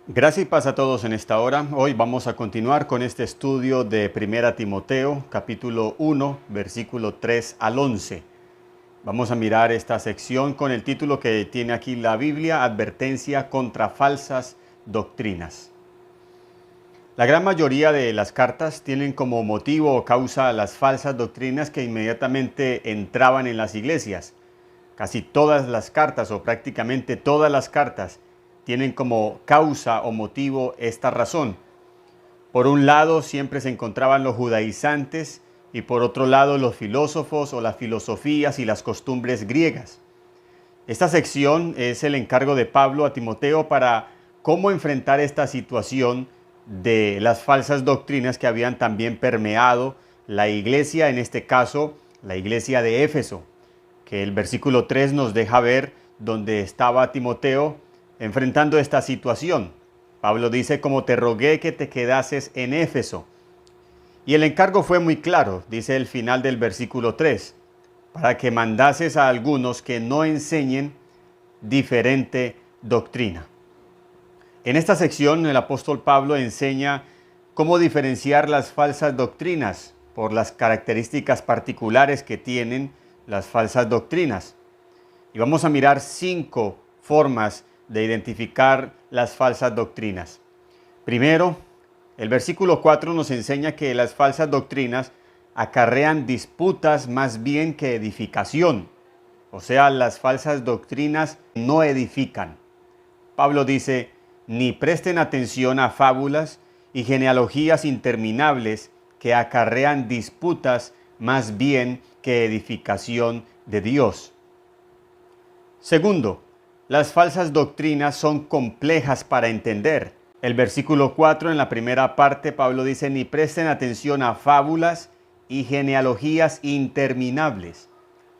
Gracias y paz a todos en esta hora. Hoy vamos a continuar con este estudio de Primera Timoteo, capítulo 1, versículo 3 al 11. Vamos a mirar esta sección con el título que tiene aquí la Biblia, Advertencia contra falsas doctrinas. La gran mayoría de las cartas tienen como motivo o causa las falsas doctrinas que inmediatamente entraban en las iglesias. Casi todas las cartas o prácticamente todas las cartas tienen como causa o motivo esta razón. Por un lado siempre se encontraban los judaizantes y por otro lado los filósofos o las filosofías y las costumbres griegas. Esta sección es el encargo de Pablo a Timoteo para cómo enfrentar esta situación de las falsas doctrinas que habían también permeado la iglesia, en este caso la iglesia de Éfeso, que el versículo 3 nos deja ver donde estaba Timoteo enfrentando esta situación. Pablo dice: como te rogué que te quedases en Éfeso. Y el encargo fue muy claro, dice el final del versículo 3, para que mandases a algunos que no enseñen diferente doctrina. En esta sección el apóstol Pablo enseña cómo diferenciar las falsas doctrinas por las características particulares que tienen las falsas doctrinas. Y vamos a mirar 5 formas de identificar las falsas doctrinas. Primero, el versículo 4 nos enseña que las falsas doctrinas acarrean disputas más bien que edificación. O sea, las falsas doctrinas no edifican. Pablo dice: ni presten atención a fábulas y genealogías interminables que acarrean disputas más bien que edificación de Dios. Segundo, las falsas doctrinas son complejas para entender. El versículo 4 en la primera parte, Pablo dice: ni presten atención a fábulas y genealogías interminables.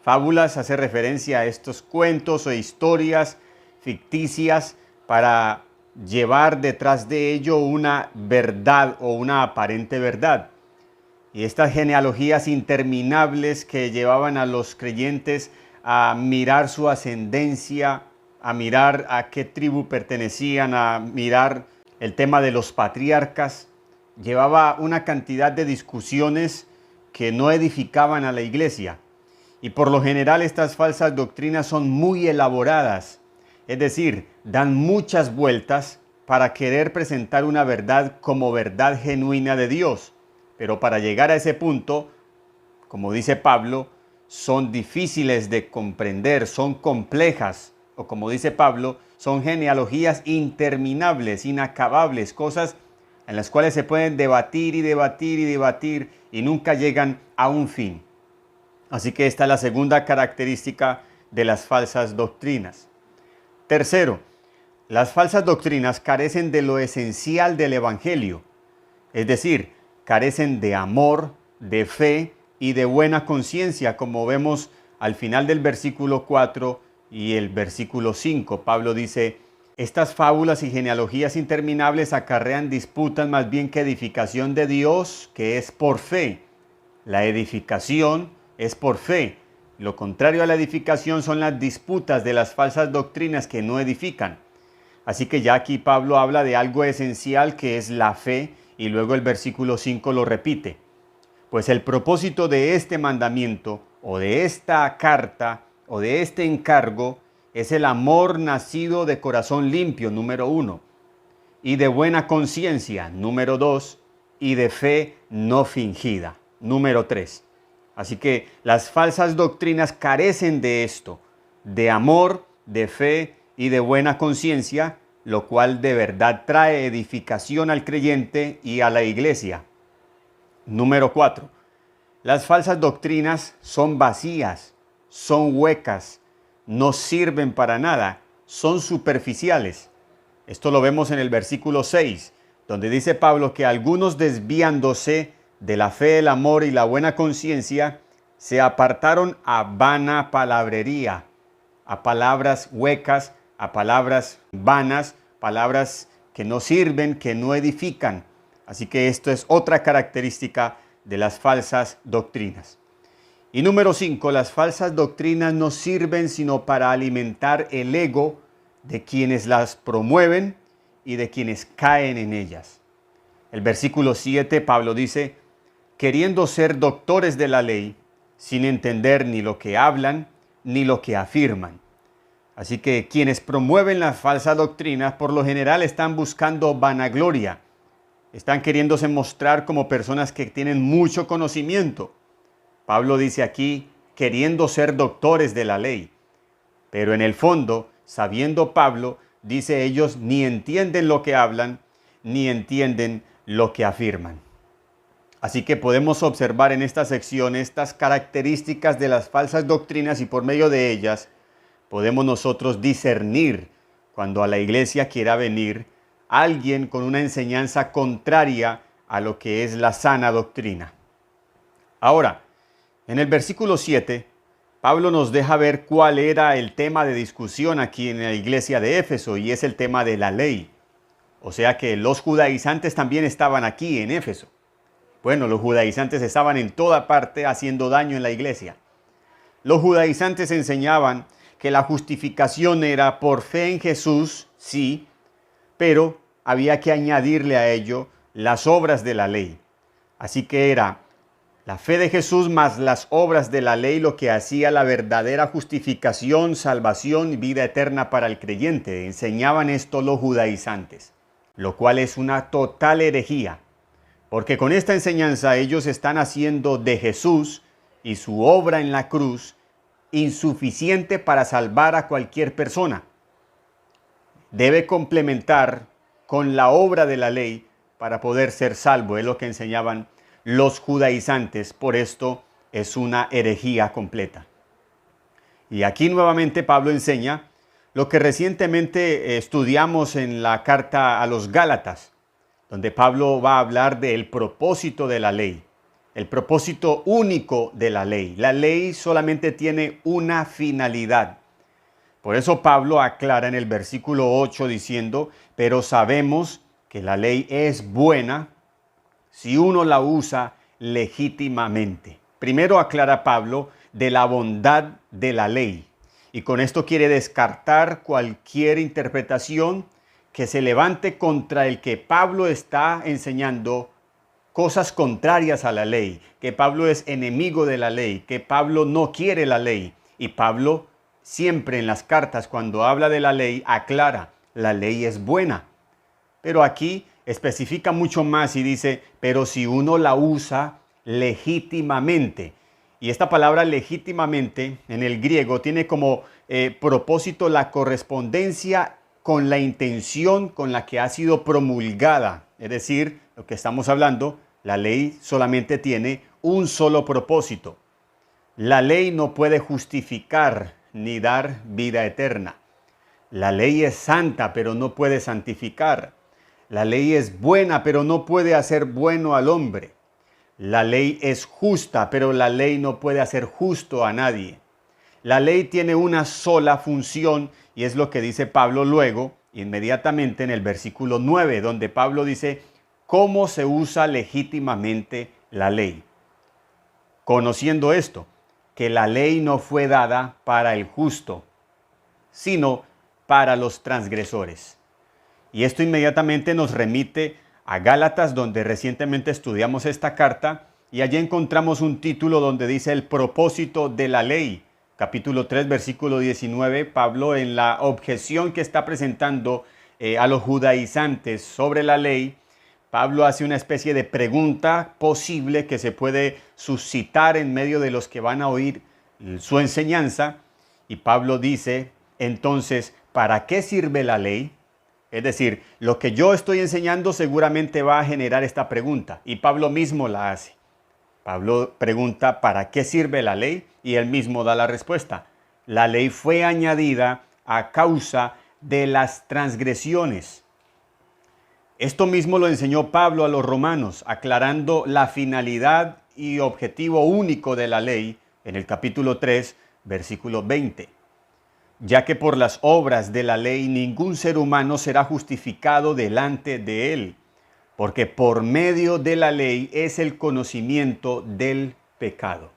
Fábulas hace referencia a estos cuentos o historias ficticias para llevar detrás de ello una verdad o una aparente verdad. Y estas genealogías interminables que llevaban a los creyentes a mirar su ascendencia, a mirar a qué tribu pertenecían, a mirar el tema de los patriarcas, llevaba una cantidad de discusiones que no edificaban a la iglesia. Y por lo general estas falsas doctrinas son muy elaboradas, es decir, dan muchas vueltas para querer presentar una verdad como verdad genuina de Dios. Pero para llegar a ese punto, como dice Pablo, son difíciles de comprender, son complejas, o como dice Pablo, son genealogías interminables, inacabables, cosas en las cuales se pueden debatir y debatir y debatir y nunca llegan a un fin. Así que esta es la segunda característica de las falsas doctrinas. Tercero, las falsas doctrinas carecen de lo esencial del Evangelio, es decir, carecen de amor, de fe y de buena conciencia, como vemos al final del versículo 4 y el versículo 5. Pablo dice: estas fábulas y genealogías interminables acarrean disputas más bien que edificación de Dios, que es por fe. La edificación es por fe. Lo contrario a la edificación son las disputas de las falsas doctrinas que no edifican. Así que ya aquí Pablo habla de algo esencial, que es la fe, y luego el versículo 5 lo repite. Pues el propósito de este mandamiento, o de esta carta, o de este encargo, es el amor nacido de corazón limpio, número 1, y de buena conciencia, número 2, y de fe no fingida, número 3. Así que las falsas doctrinas carecen de esto, de amor, de fe y de buena conciencia, lo cual de verdad trae edificación al creyente y a la iglesia. Número 4. Las falsas doctrinas son vacías, son huecas, no sirven para nada, son superficiales. Esto lo vemos en el versículo 6, donde dice Pablo que algunos, desviándose de la fe, el amor y la buena conciencia, se apartaron a vana palabrería, a palabras huecas, a palabras vanas, palabras que no sirven, que no edifican. Así que esto es otra característica de las falsas doctrinas. Y número 5, las falsas doctrinas no sirven sino para alimentar el ego de quienes las promueven y de quienes caen en ellas. El versículo 7, Pablo dice, queriendo ser doctores de la ley, sin entender ni lo que hablan ni lo que afirman. Así que quienes promueven las falsas doctrinas por lo general están buscando vanagloria. Están queriéndose mostrar como personas que tienen mucho conocimiento. Pablo dice aquí, queriendo ser doctores de la ley. Pero en el fondo, sabiendo Pablo, dice ellos ni entienden lo que hablan, ni entienden lo que afirman. Así que podemos observar en esta sección estas características de las falsas doctrinas y por medio de ellas podemos nosotros discernir cuando a la iglesia quiera venir alguien con una enseñanza contraria a lo que es la sana doctrina. Ahora, en el versículo 7, Pablo nos deja ver cuál era el tema de discusión aquí en la iglesia de Éfeso, y es el tema de la ley. O sea que los judaizantes también estaban aquí en Éfeso. Bueno, los judaizantes estaban en toda parte haciendo daño en la iglesia. Los judaizantes enseñaban que la justificación era por fe en Jesús, sí, pero había que añadirle a ello las obras de la ley. Así que era la fe de Jesús más las obras de la ley lo que hacía la verdadera justificación, salvación y vida eterna para el creyente. Enseñaban esto los judaizantes, lo cual es una total herejía, porque con esta enseñanza ellos están haciendo de Jesús y su obra en la cruz insuficiente para salvar a cualquier persona. Debe complementar con la obra de la ley para poder ser salvo, es lo que enseñaban los judaizantes. Por esto es una herejía completa. Y aquí nuevamente Pablo enseña lo que recientemente estudiamos en la carta a los Gálatas, donde Pablo va a hablar del propósito de la ley, el propósito único de la ley. La ley solamente tiene una finalidad. Por eso Pablo aclara en el versículo 8 diciendo, pero sabemos que la ley es buena si uno la usa legítimamente. Primero aclara Pablo de la bondad de la ley, y con esto quiere descartar cualquier interpretación que se levante contra el que Pablo está enseñando cosas contrarias a la ley, que Pablo es enemigo de la ley, que Pablo no quiere la ley. Y Pablo siempre en las cartas, cuando habla de la ley, aclara, la ley es buena. Pero aquí especifica mucho más y dice, pero si uno la usa legítimamente. Y esta palabra legítimamente en el griego tiene como propósito la correspondencia con la intención con la que ha sido promulgada. Es decir, lo que estamos hablando, la ley solamente tiene un solo propósito. La ley no puede justificar ni dar vida eterna. La ley es santa, pero no puede santificar. La ley es buena, pero no puede hacer bueno al hombre. La ley es justa, pero la ley no puede hacer justo a nadie. La ley tiene una sola función y es lo que dice Pablo luego, inmediatamente en el versículo 9, donde Pablo dice, ¿cómo se usa legítimamente la ley? Conociendo esto, que la ley no fue dada para el justo, sino para los transgresores. Y esto inmediatamente nos remite a Gálatas, donde recientemente estudiamos esta carta, y allí encontramos un título donde dice el propósito de la ley. Capítulo 3, versículo 19, Pablo en la objeción que está presentando a los judaizantes sobre la ley, Pablo hace una especie de pregunta posible que se puede suscitar en medio de los que van a oír su enseñanza. Y Pablo dice, entonces, ¿para qué sirve la ley? Es decir, lo que yo estoy enseñando seguramente va a generar esta pregunta. Y Pablo mismo la hace. Pablo pregunta, ¿para qué sirve la ley? Y él mismo da la respuesta. La ley fue añadida a causa de las transgresiones. Esto mismo lo enseñó Pablo a los romanos, aclarando la finalidad y objetivo único de la ley en el capítulo 3, versículo 20. Ya que por las obras de la ley ningún ser humano será justificado delante de él, porque por medio de la ley es el conocimiento del pecado.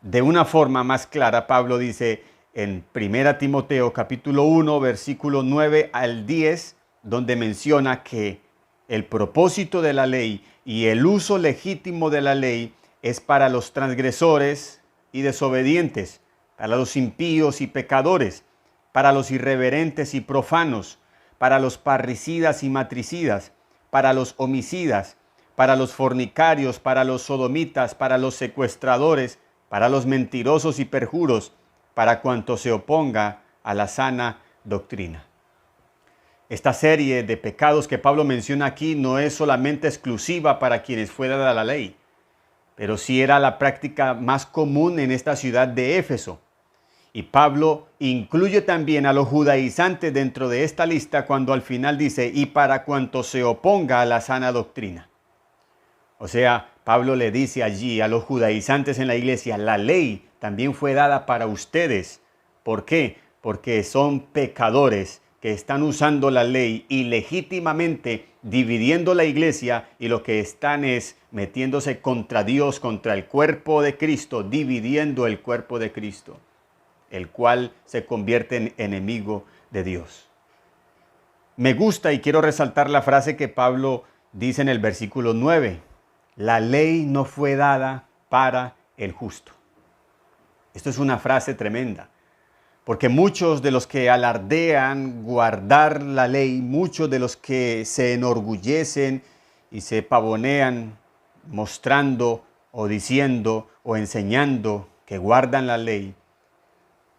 De una forma más clara, Pablo dice en 1 Timoteo capítulo 1, versículo 9 al 10, donde menciona que el propósito de la ley y el uso legítimo de la ley es para los transgresores y desobedientes, para los impíos y pecadores, para los irreverentes y profanos, para los parricidas y matricidas, para los homicidas, para los fornicarios, para los sodomitas, para los secuestradores, para los mentirosos y perjuros, para cuanto se oponga a la sana doctrina. Esta serie de pecados que Pablo menciona aquí no es solamente exclusiva para quienes fue dada la ley, pero sí era la práctica más común en esta ciudad de Éfeso. Y Pablo incluye también a los judaizantes dentro de esta lista cuando al final dice, y para cuanto se oponga a la sana doctrina. O sea, Pablo le dice allí a los judaizantes en la iglesia, la ley también fue dada para ustedes. ¿Por qué? Porque son pecadores que están usando la ley ilegítimamente, dividiendo la iglesia, y lo que están es metiéndose contra Dios, contra el cuerpo de Cristo, dividiendo el cuerpo de Cristo, el cual se convierte en enemigo de Dios. Me gusta y quiero resaltar la frase que Pablo dice en el versículo 9. La ley no fue dada para el justo. Esto es una frase tremenda, porque muchos de los que alardean guardar la ley, muchos de los que se enorgullecen y se pavonean mostrando o diciendo o enseñando que guardan la ley,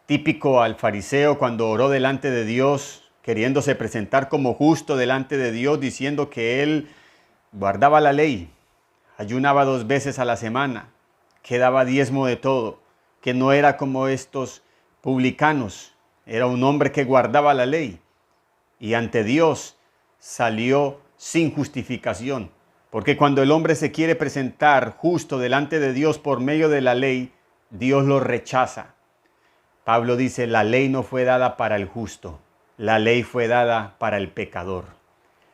típico al fariseo cuando oró delante de Dios, queriéndose presentar como justo delante de Dios, diciendo que él guardaba la ley, ayunaba 2 veces a la semana, que daba diezmo de todo, que no era como estos publicanos, era un hombre que guardaba la ley y ante Dios salió sin justificación, porque cuando el hombre se quiere presentar justo delante de Dios por medio de la ley, Dios lo rechaza. Pablo dice, la ley no fue dada para el justo, la ley fue dada para el pecador.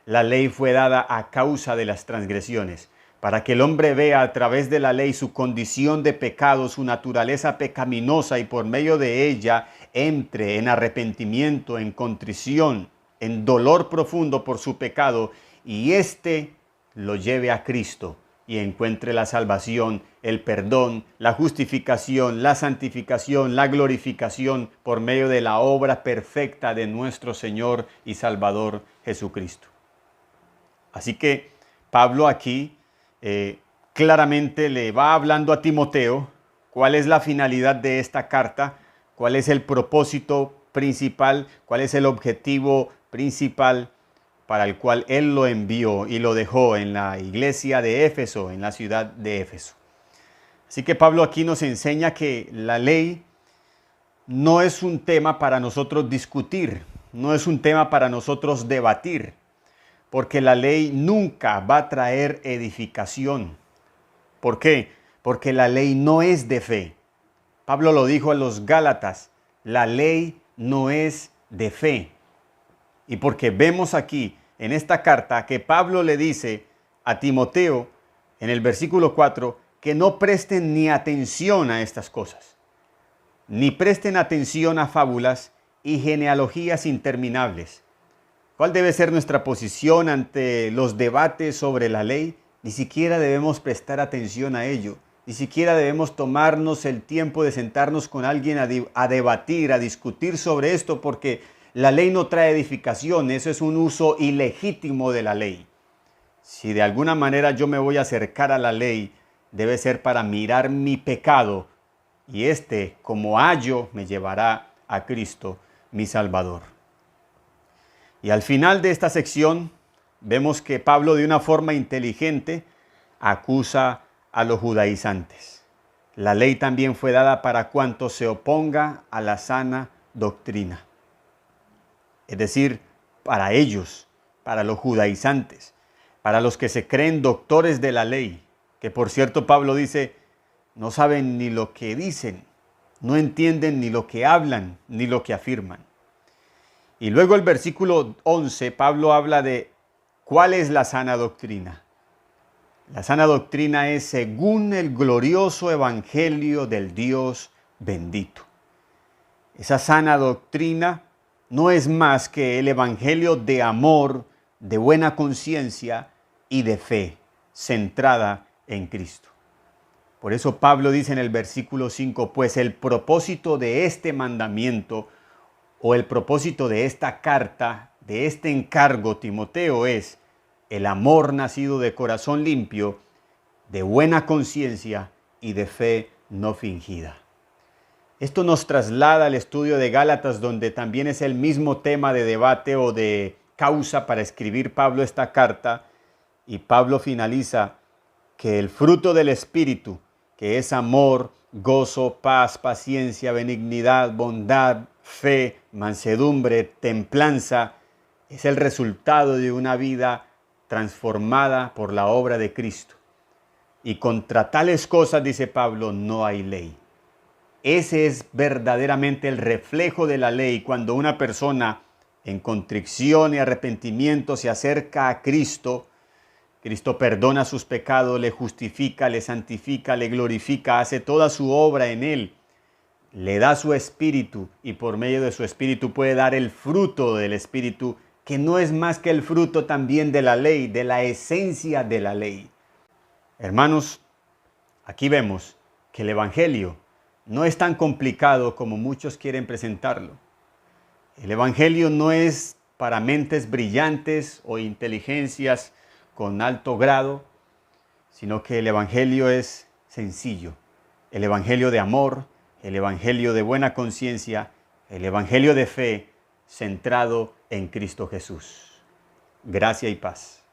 La ley fue dada a causa de las transgresiones, para que el hombre vea a través de la ley su condición de pecado, su naturaleza pecaminosa, y por medio de ella entre en arrepentimiento, en contrición, en dolor profundo por su pecado, y éste lo lleve a Cristo y encuentre la salvación, el perdón, la justificación, la santificación, la glorificación por medio de la obra perfecta de nuestro Señor y Salvador Jesucristo. Así que Pablo aquí claramente le va hablando a Timoteo cuál es la finalidad de esta carta, cuál es el propósito principal, cuál es el objetivo principal para el cual él lo envió y lo dejó en la iglesia de Éfeso, en la ciudad de Éfeso. Así que Pablo aquí nos enseña que la ley no es un tema para nosotros discutir, no es un tema para nosotros debatir, porque la ley nunca va a traer edificación. ¿Por qué? Porque la ley no es de fe. Pablo lo dijo a los Gálatas, la ley no es de fe. Y porque vemos aquí en esta carta que Pablo le dice a Timoteo en el versículo 4 que no presten ni atención a estas cosas, ni presten atención a fábulas y genealogías interminables. ¿Cuál debe ser nuestra posición ante los debates sobre la ley? Ni siquiera debemos prestar atención a ello. Ni siquiera debemos tomarnos el tiempo de sentarnos con alguien a debatir, a discutir sobre esto, porque la ley no trae edificación. Eso es un uso ilegítimo de la ley. Si de alguna manera yo me voy a acercar a la ley, debe ser para mirar mi pecado, y este, como ayo, me llevará a Cristo, mi Salvador. Y al final de esta sección vemos que Pablo de una forma inteligente acusa a los judaizantes. La ley también fue dada para cuanto se oponga a la sana doctrina. Es decir, para ellos, para los judaizantes, para los que se creen doctores de la ley, que por cierto Pablo dice, no saben ni lo que dicen, no entienden ni lo que hablan, ni lo que afirman. Y luego el versículo 11, Pablo habla de cuál es la sana doctrina. La sana doctrina es según el glorioso evangelio del Dios bendito. Esa sana doctrina no es más que el evangelio de amor, de buena conciencia y de fe, centrada en Cristo. Por eso Pablo dice en el versículo 5, pues el propósito de este mandamiento o el propósito de esta carta, de este encargo, Timoteo, es el amor nacido de corazón limpio, de buena conciencia y de fe no fingida. Esto nos traslada al estudio de Gálatas, donde también es el mismo tema de debate o de causa para escribir Pablo esta carta. Y Pablo finaliza que el fruto del Espíritu, que es amor, gozo, paz, paciencia, benignidad, bondad, fe, mansedumbre, templanza, es el resultado de una vida transformada por la obra de Cristo. Y contra tales cosas, dice Pablo, no hay ley. Ese es verdaderamente el reflejo de la ley, cuando una persona en contrición y arrepentimiento se acerca a Cristo. Cristo perdona sus pecados, le justifica, le santifica, le glorifica, hace toda su obra en él, le da su espíritu y por medio de su espíritu puede dar el fruto del espíritu, que no es más que el fruto también de la ley, de la esencia de la ley. Hermanos, aquí vemos que el evangelio no es tan complicado como muchos quieren presentarlo. El evangelio no es para mentes brillantes o inteligencias con alto grado, sino que el evangelio es sencillo. El evangelio de amor, el evangelio de buena conciencia, el evangelio de fe centrado en Cristo Jesús. Gracia y paz.